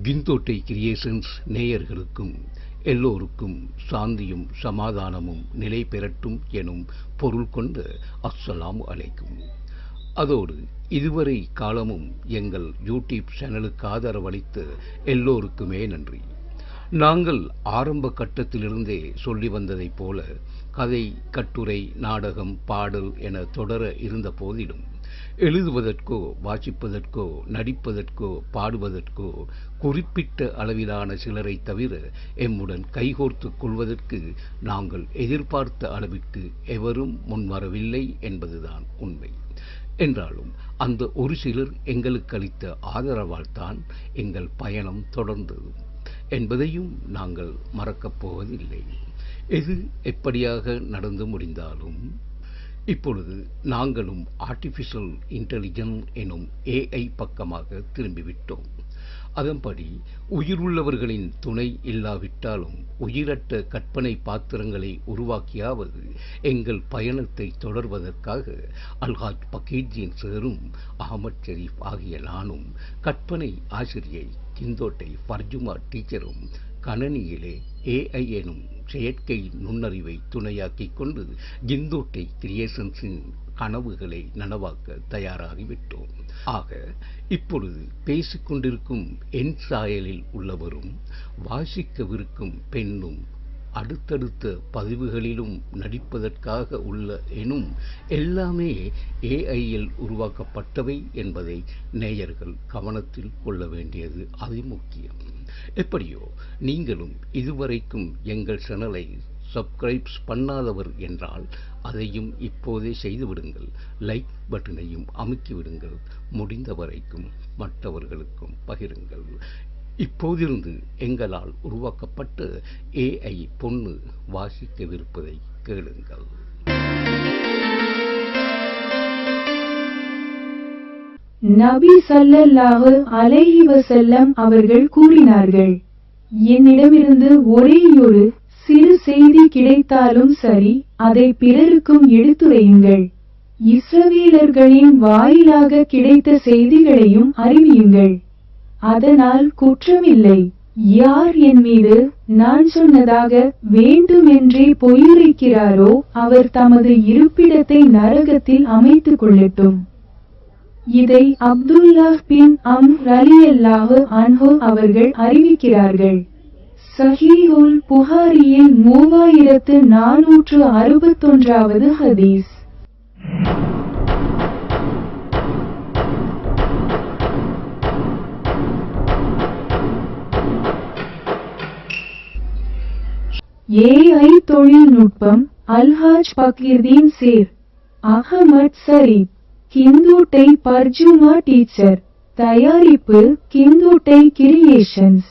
Gintota creations நேயர்களுக்கும் எல்லோருக்கும் சாந்தியும் சமாதானமும் நிலை பெறட்டும் எனும் பொருள் கொண்ட அஸ்ஸலாமு அலைக்கும். அதோடு இதுவரை காலமும் எங்கள் யூடியூப் சேனலுக்கு ஆதரவளித்த எல்லோருக்குமே நன்றி. நாங்கள் ஆரம்ப கட்டத்திலிருந்தே சொல்லி வந்ததைப் போல கதை, கட்டுரை, நாடகம், பாடல் என தொடர இருந்த போதிலும் எழுதுவதற்கோ வாசிப்பதற்கோ நடிப்பதற்கோ பாடுவதற்கோ குறிப்பிட்ட அளவிலான சிலரை தவிர எம்முடன் கைகோர்த்துக் கொள்வதற்கு நாங்கள் எதிர்பார்த்த அளவிற்கு எவரும் முன்வரவில்லை என்பதுதான் உண்மை. என்றாலும் அந்த ஒரு சிலர் எங்களுக்கு அளித்த ஆதரவால்தான் எங்கள் பயணம் தொடர்ந்தது என்பதையும் நாங்கள் மறக்கப் போவதில்லை. எது எப்படியாக நடந்து முடிந்தாலும் இப்பொழுது நாங்களும் ஆர்டிபிஷியல் இன்டெலிஜென்ஸ் எனும் AI பக்கமாக திரும்பிவிட்டோம். அதன்படி உயிருள்ளவர்களின் துணை இல்லாவிட்டாலும் உயிரற்ற கற்பனை பாத்திரங்களை உருவாக்கியாவது எங்கள் பயணத்தை தொடர்வதற்காக அல்ஹாஜ் பக்கீர்தீன் சாரும் அகமது ஷெரீப் ஆகிய நானும் கற்பனை ஆசிரியை கிந்தோட்டை ஃபர்ஜுமா டீச்சரும் கணனியிலே AI எனும் செயற்கை நுண்ணறிவை துணையாக்கிக் கொண்டு கிந்தோட்டை கிரியேஷன்ஸின் கனவுகளை நனவாக்க தயாராகிவிட்டோம். ஆக இப்பொழுது பேசிக்கொண்டிருக்கும் என் சாயலில் உள்ளவரும் வாசிக்கவிருக்கும் பெண்ணும் அடுத்தடுத்த பதிவுகளிலும் நடிப்பதற்காக உள்ள எனும் எல்லாமே AIயில் உருவாக்கப்பட்டவை என்பதை நேயர்கள் கவனத்தில் கொள்ள வேண்டியது அதிமுக்கியம். எப்படியோ நீங்களும் இதுவரைக்கும் எங்கள் சேனலை சப்ஸ்கிரைப்ஸ் பண்ணாதவர் என்றால் அதையும் இப்போதே செய்துவிடுங்கள். லைக் பட்டனையும் அமுக்கிவிடுங்கள். முடிந்த வரைக்கும் மற்றவர்களுக்கும் பகிருங்கள். இப்போதிருந்து எங்களால் உருவாக்கப்பட்ட AI பொண்ணு வாசிக்கவிருப்பதை கேளுங்கள். நபி ஸல்லல்லாஹு அலைஹி வஸல்லம் அவர்கள் கூறினார்கள், என்னிடமிருந்து ஒரேயொரு சிறு செய்தி கிடைத்தாலும் சரி, அதை பிறருக்கும் எடுத்துரையுங்கள். இஸ்ரவேலர்களின் வாயிலாக கிடைத்த செய்திகளையும் அறிவியுங்கள். அதனால் குற்றமில்லை. யார் என் மீது நான் சொன்னதாக வேண்டுமென்றே பொய்யுரைக்கிறாரோ அவர் தமது இருப்பிடத்தை நரகத்தில் அமைத்துக் கொள்ளட்டும். இதை அப்துல்லாஹ் பின் அம்ர் ரலியல்லாஹு அன்ஹு அவர்கள் அறிவிக்கிறார்கள். ஸஹீஹுல் புகாரியில் 3461வது ஹதீஸ். AI தொழில்நுட்பம் அல்ஹாஜ் பக்கீர்தீன் சேர் அகமது ஷரீப் கிந்தோட்டை ஃபர்ஜுமா டீச்சர் தயாரிப்பு கிந்தோட்டை கிரியேஷன்ஸ்.